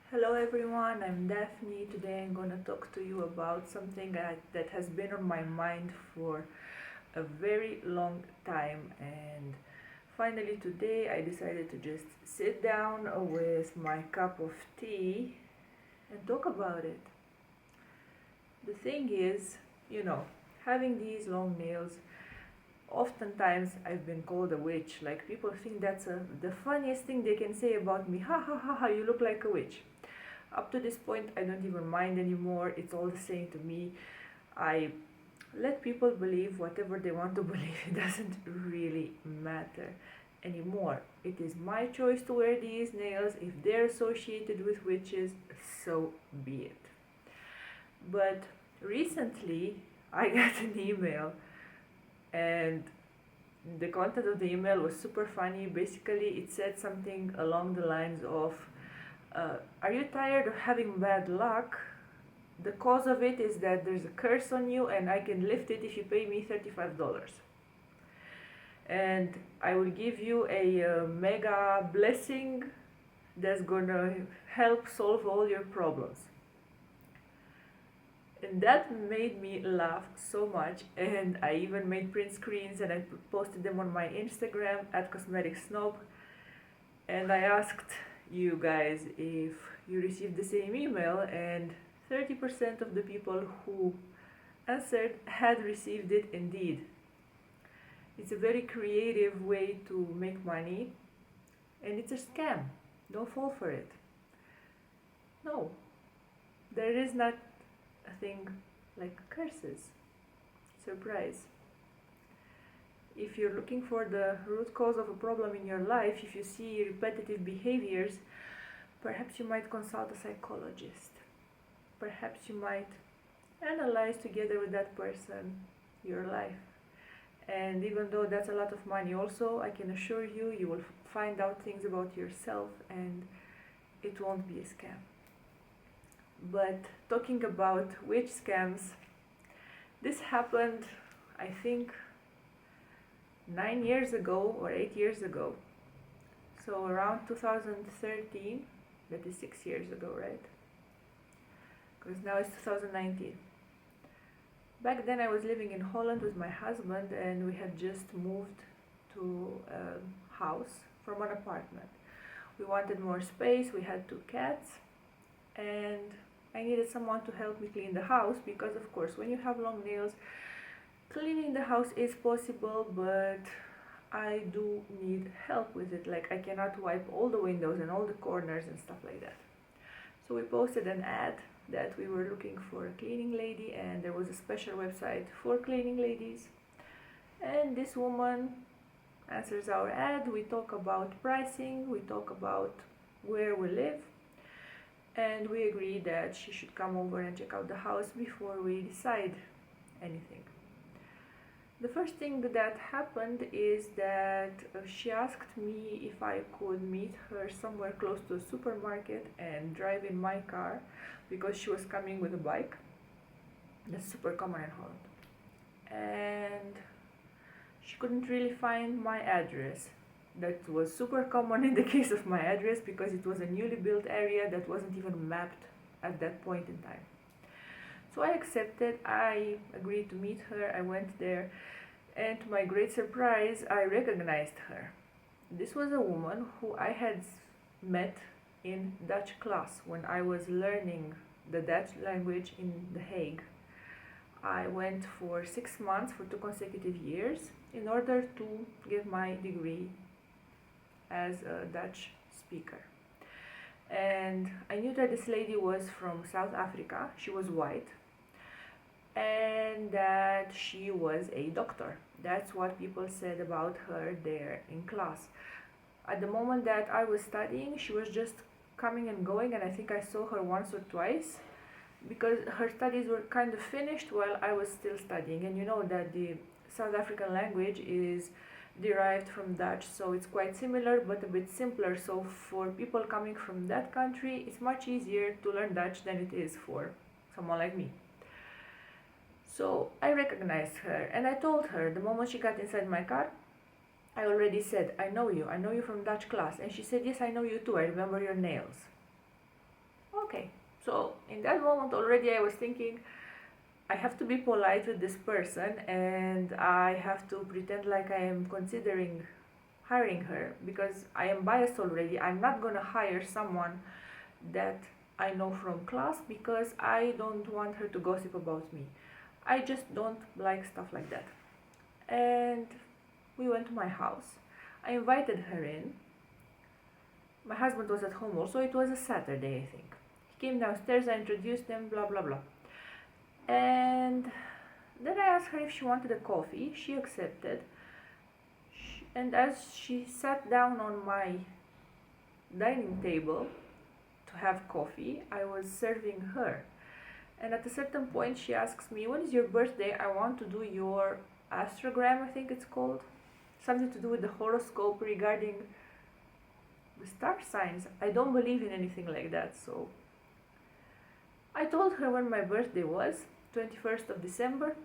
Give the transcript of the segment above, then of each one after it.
Hello everyone, I'm Daphne. Today I'm going to talk to you about something that has been on my mind for a very long time, and finally today I decided to just sit down with my cup of tea and talk about it. The thing is, you know, having these long nails, oftentimes I've been called a witch. Like, people think that's the funniest thing they can say about me. Ha ha ha ha, you look like a witch. Up to this point, I don't even mind anymore. It's all the same to me. I let people believe whatever they want to believe. It doesn't really matter anymore. It is my choice to wear these nails. If they're associated with witches, so be it. But recently, I got an email, and the content of the email was super funny. Basically, it said something along the lines of, are you tired of having bad luck? The cause of it is that there's a curse on you, and I can lift it if you pay me $35. And I will give you a mega blessing that's gonna help solve all your problems. And that made me laugh so much, and I even made print screens and I posted them on my Instagram at Cosmetic Snob. And I asked you guys if you received the same email, and 30% of the people who answered had received it indeed. It's a very creative way to make money, and it's a scam. Don't fall for it. No, there is not a thing like curses. Surprise. If you're looking for the root cause of a problem in your life, if you see repetitive behaviors, perhaps you might consult a psychologist. Perhaps you might analyze together with that person your life. And even though that's a lot of money, also, I can assure you, you will find out things about yourself, and it won't be a scam. But talking about witch scams, this happened, I think, 9 years ago or 8 years ago. So around 2013, that is 6 years ago, right? Because now it's 2019. Back then I was living in Holland with my husband, and we had just moved to a house from an apartment. We wanted more space, we had 2 cats, and I needed someone to help me clean the house because, of course, when you have long nails, cleaning the house is possible, but I do need help with it. Like, I cannot wipe all the windows and all the corners and stuff like that. So we posted an ad that we were looking for a cleaning lady, and there was a special website for cleaning ladies. And this woman answers our ad. We talk about pricing, we talk about where we live, and we agree that she should come over and check out the house before we decide anything. The first thing that happened is that she asked me if I could meet her somewhere close to a supermarket and drive in my car, because she was coming with a bike. That's super common in Holland. And she couldn't really find my address. That was super common in the case of my address, because it was a newly built area that wasn't even mapped at that point in time. So I accepted, I agreed to meet her, I went there, and to my great surprise, I recognized her. This was a woman who I had met in Dutch class when I was learning the Dutch language in The Hague. I went for 6 months for 2 consecutive years in order to get my degree as a Dutch speaker. And I knew that this lady was from South Africa, she was white, and that she was a doctor. That's what people said about her there in class. At the moment that I was studying, she was just coming and going, and I think I saw her once or twice, because her studies were kind of finished while I was still studying. And you know that the South African language is derived from Dutch, so it's quite similar but a bit simpler. So for people coming from that country, it's much easier to learn Dutch than it is for someone like me. So I recognized her, and I told her the moment she got inside my car, I already said, I know you from Dutch class. And she said, yes, I know you too, I remember your nails. Okay, so in that moment already I was thinking, I have to be polite with this person and I have to pretend like I am considering hiring her because I am biased already. I'm not gonna hire someone that I know from class because I don't want her to gossip about me. I just don't like stuff like that. And we went to my house. I invited her in. My husband was at home also. It was a Saturday, I think. He came downstairs, I introduced them, blah blah blah. And then I asked her if she wanted a coffee. She accepted. And as she sat down on my dining table to have coffee, I was serving her. And at a certain point, she asks me, "When is your birthday? I want to do your astrogram," I think it's called. Something to do with the horoscope regarding the star signs. I don't believe in anything like that, so I told her when my birthday was, 21st of December,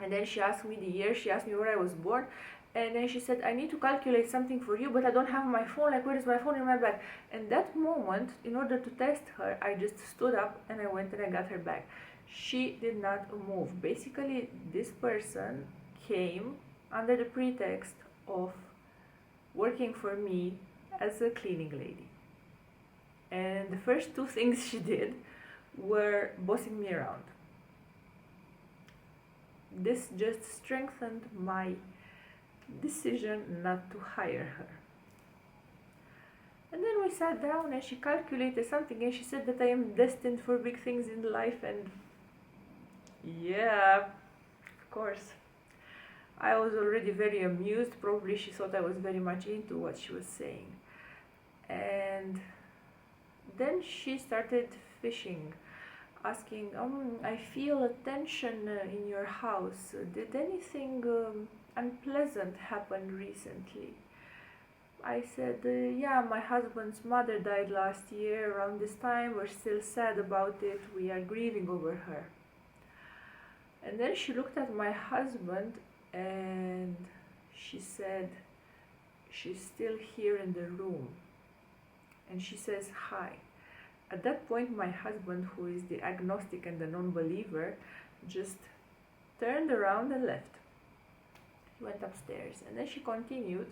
and then she asked me the year, she asked me where I was born, and then she said, "I need to calculate something for you, but I don't have my phone, like where is my phone in my bag?" And that moment, in order to test her, I just stood up and I went and I got her bag. She did not move. Basically, this person came under the pretext of working for me as a cleaning lady. And the first two things she did were bossing me around. This just strengthened my decision not to hire her. And then we sat down and she calculated something and she said that I am destined for big things in life, and yeah, of course. I was already very amused. Probably she thought I was very much into what she was saying. And then she started fishing, asking, "I feel a tension in your house. Did anything unpleasant happen recently?" I said, "Yeah, my husband's mother died last year around this time. We're still sad about it. We are grieving over her." And then she looked at my husband and she said, "She's still here in the room." And she says, "Hi." At that point, my husband, who is the agnostic and the non-believer, just turned around and left. He went upstairs, and then she continued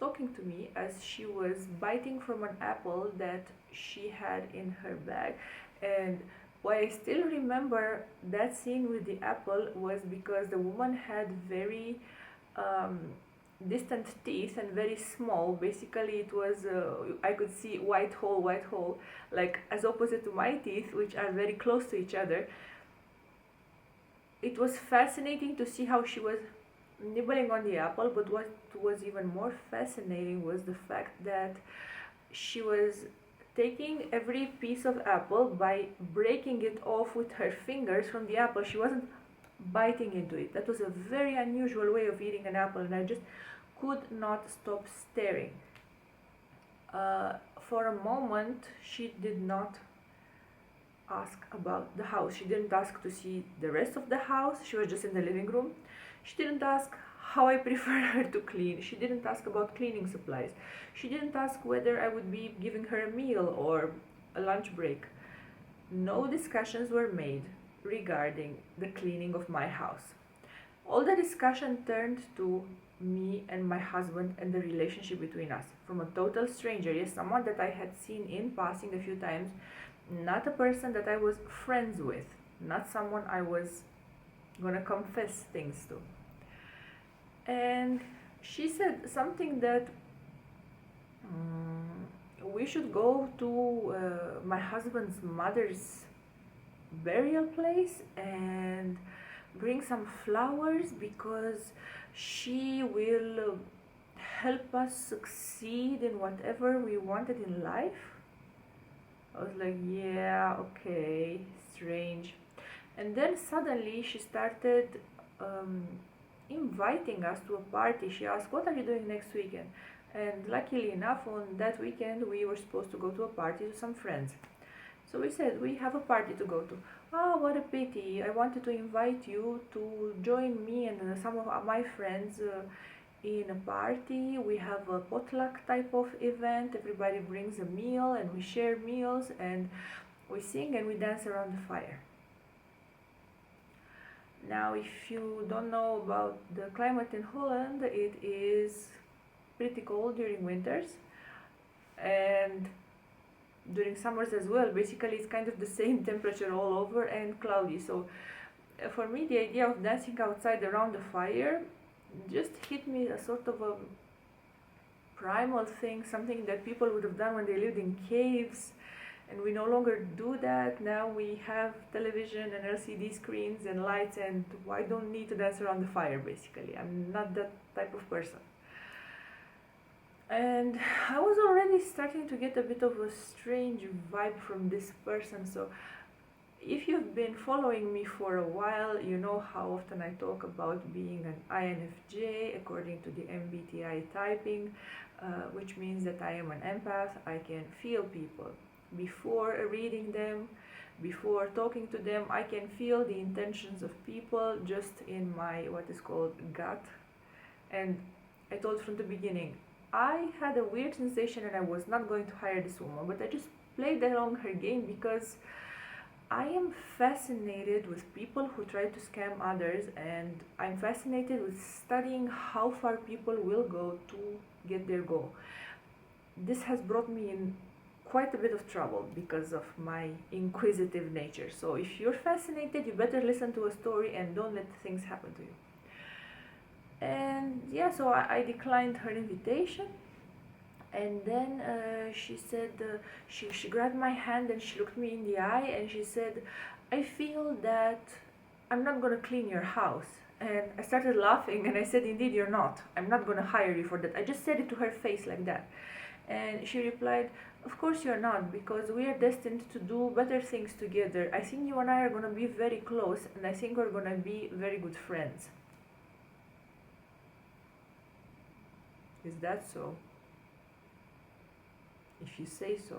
talking to me as she was biting from an apple that she had in her bag. And why I still remember that scene with the apple was because the woman had very distant teeth and very small. Basically, it was I could see white hole, like as opposite to my teeth, which are very close to each other. It was fascinating to see how she was nibbling on the apple, but what was even more fascinating was the fact that she was taking every piece of apple by breaking it off with her fingers from the apple. She wasn't biting into it. That was a very unusual way of eating an apple, and I just could not stop staring. For a moment, she did not ask about the house. She didn't ask to see the rest of the house. She was just in the living room. She didn't ask how I prefer her to clean. She didn't ask about cleaning supplies. She didn't ask whether I would be giving her a meal or a lunch break. No discussions were made regarding the cleaning of my house. All the discussion turned to me and my husband and the relationship between us. From a total stranger, yes, someone that I had seen in passing a few times, not a person that I was friends with, not someone I was gonna confess things to. And she said something that we should go to my husband's mother's burial place and bring some flowers because she will help us succeed in whatever we wanted in life. I was like, yeah, okay, strange. And then suddenly she started inviting us to a party. She asked, "What are you doing next weekend?" And luckily enough, on that weekend, we were supposed to go to a party with some friends. So we said, "We have a party to go to." "Ah, what a pity. I wanted to invite you to join me and some of my friends in a party. We have a potluck type of event. Everybody brings a meal and we share meals and we sing and we dance around the fire. Now, if you don't know about the climate in Holland, it is pretty cold during winters and during summers as well. Basically, it's kind of the same temperature all over and cloudy. So, for me, the idea of dancing outside around the fire just hit me as sort of a primal thing, something that people would have done when they lived in caves. And we no longer do that. Now we have television and LCD screens and lights, and I don't need to dance around the fire, basically. I'm not that type of person. And I was already starting to get a bit of a strange vibe from this person. So if you've been following me for a while, you know how often I talk about being an INFJ according to the MBTI typing, which means that I am an empath. I can feel people. Before reading them, before talking to them, I can feel the intentions of people just in my what is called gut. And I told from the beginning, I had a weird sensation and I was not going to hire this woman, but I just played along her game because I am fascinated with people who try to scam others, and I'm fascinated with studying how far people will go to get their goal. This has brought me in quite a bit of trouble because of my inquisitive nature. So if you're fascinated, you better listen to a story and don't let things happen to you. And yeah, so I declined her invitation. And then she said, she grabbed my hand and she looked me in the eye and she said, I feel that I'm not going to clean your house. And I started laughing and I said, indeed you're not. I'm not going to hire you for that. I just said it to her face like that. And she replied, of course you're not, because we are destined to do better things together. I think you and I are going to be very close, and I think we're going to be very good friends. Is that so? If you say so.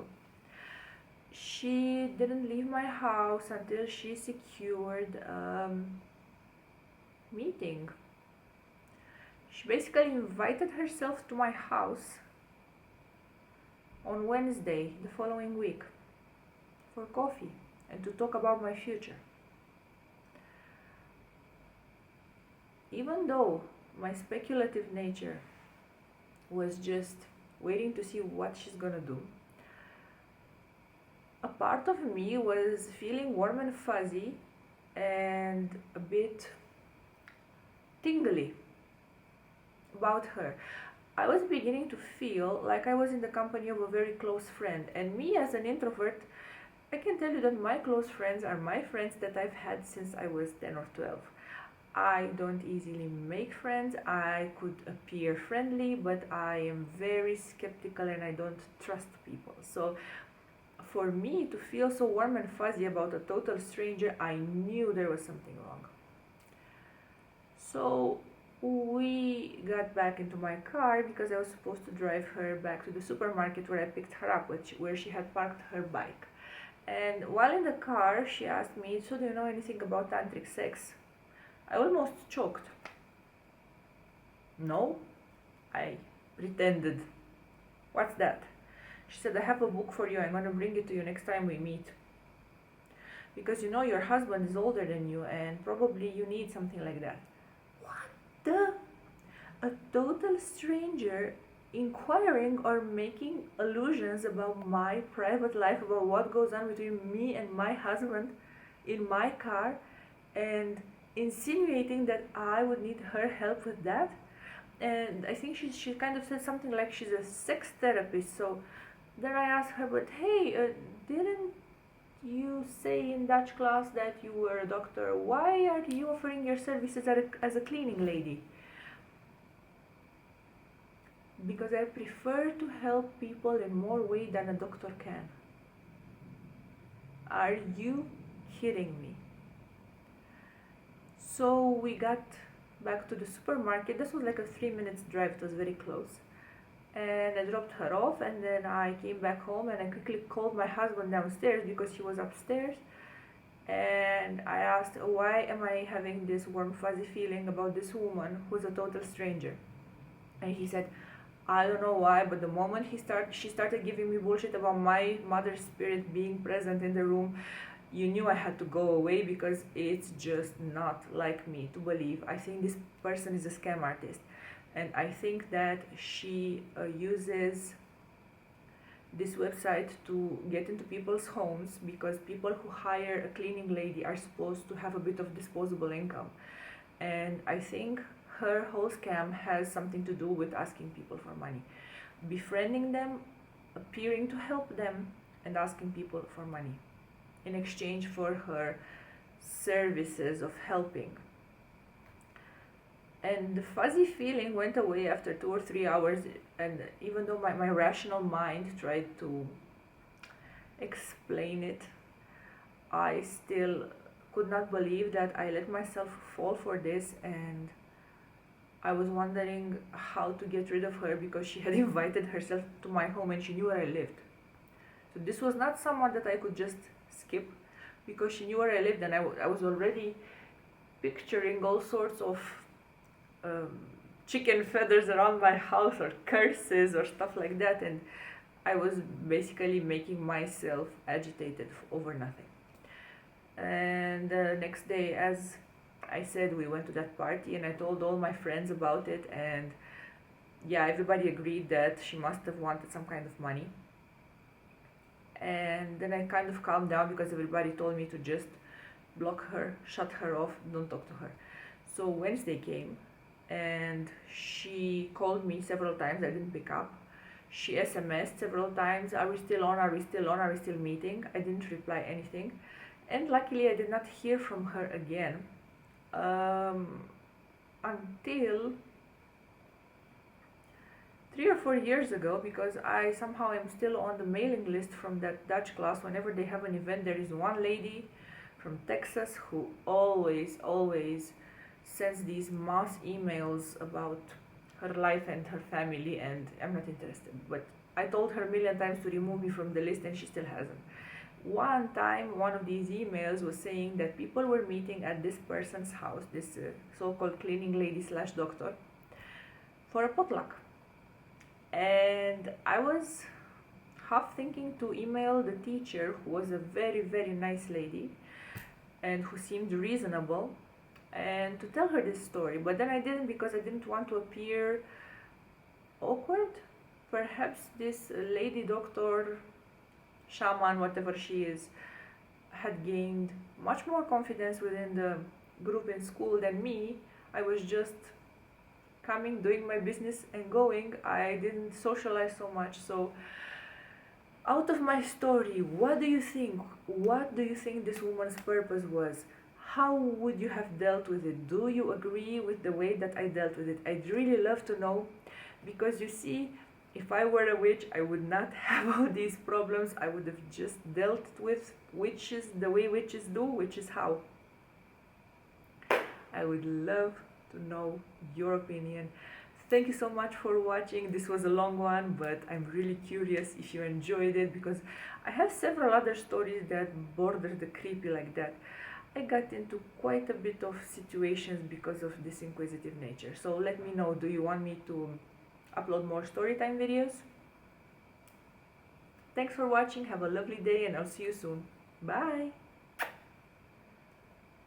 She didn't leave my house until she secured a meeting. She basically invited herself to my house on Wednesday the following week for coffee and to talk about my future. Even though my speculative nature was just waiting to see what she's gonna do, a part of me was feeling warm and fuzzy and a bit tingly about her. I was beginning to feel like I was in the company of a very close friend. And me as an introvert, I can tell you that my close friends are my friends that I've had since I was 10 or 12. I don't easily make friends. I could appear friendly, but I am very skeptical and I don't trust people. So for me to feel so warm and fuzzy about a total stranger, I knew there was something wrong. So we got back into my car because I was supposed to drive her back to the supermarket where I picked her up, where she had parked her bike. And while in the car, she asked me, so do you know anything about tantric sex? I almost choked. No, I pretended. What's that? She said, I have a book for you. I'm going to bring it to you next time we meet. Because you know your husband is older than you and probably you need something like that. A total stranger inquiring or making allusions about my private life, about what goes on between me and my husband in my car, and insinuating that I would need her help with that. And I think she kind of said something like she's a sex therapist. So then I asked her, but hey, didn't you say in Dutch class that you were a doctor? Why are you offering your services as a cleaning lady? Because I prefer to help people in more ways than a doctor can. Are you kidding me? So we got back to the supermarket. This was like a 3 minutes drive. It was very close. And I dropped her off, and then I came back home and I quickly called my husband downstairs because he was upstairs. And I asked, why am I having this warm fuzzy feeling about this woman who's a total stranger? And he said, I don't know why, but the moment she started giving me bullshit about my mother's spirit being present in the room, you knew I had to go away, because it's just not like me to believe. I think this person is a scam artist, and I think that she uses this website to get into people's homes, because people who hire a cleaning lady are supposed to have a bit of disposable income. And I think her whole scam has something to do with asking people for money, befriending them, appearing to help them, and asking people for money in exchange for her services of helping. And the fuzzy feeling went away after 2 or 3 hours, and even though my rational mind tried to explain it, I still could not believe that I let myself fall for this. And I was wondering how to get rid of her, because she had invited herself to my home and she knew where I lived. So this was not someone that I could just skip, because she knew where I lived, and I was already picturing all sorts of chicken feathers around my house, or curses or stuff like that, and I was basically making myself agitated over nothing. And the next day, as I said, we went to that party and I told all my friends about it, and yeah, everybody agreed that she must have wanted some kind of money. And then I kind of calmed down, because everybody told me to just block her, shut her off, don't talk to her. So Wednesday came, and she called me several times. I didn't pick up. She SMS'd several times, are we still on, are we still on, are we still meeting? I didn't reply anything, and luckily I did not hear from her again until 3 or 4 years ago, because I somehow am still on the mailing list from that Dutch class. Whenever they have an event, there is one lady from Texas who always sends these mass emails about her life and her family, and I'm not interested. But I told her a million times to remove me from the list, and she still hasn't. One time, one of these emails was saying that people were meeting at this person's house, this so-called cleaning lady slash doctor, for a potluck. And I was half thinking to email the teacher, who was a very nice lady and who seemed reasonable, and to tell her this story. But then I didn't, because I didn't want to appear awkward. Perhaps this lady doctor, shaman, whatever she is, had gained much more confidence within the group in school than me. I was just coming, doing my business and going. I didn't socialize so much. So out of my story, what do you think? What do you think this woman's purpose was? How would you have dealt with it? Do you agree with the way that I dealt with it? I'd really love to know, because you see, if I were a witch, I would not have all these problems. I would have just dealt with witches the way witches do, which is how. I would love to know your opinion. Thank you so much for watching. This was a long one, but I'm really curious if you enjoyed it, because I have several other stories that border the creepy like that. I got into quite a bit of situations because of this inquisitive nature. So let me know, do you want me to upload more storytime videos? Thanks for watching, have a lovely day, and I'll see you soon. Bye!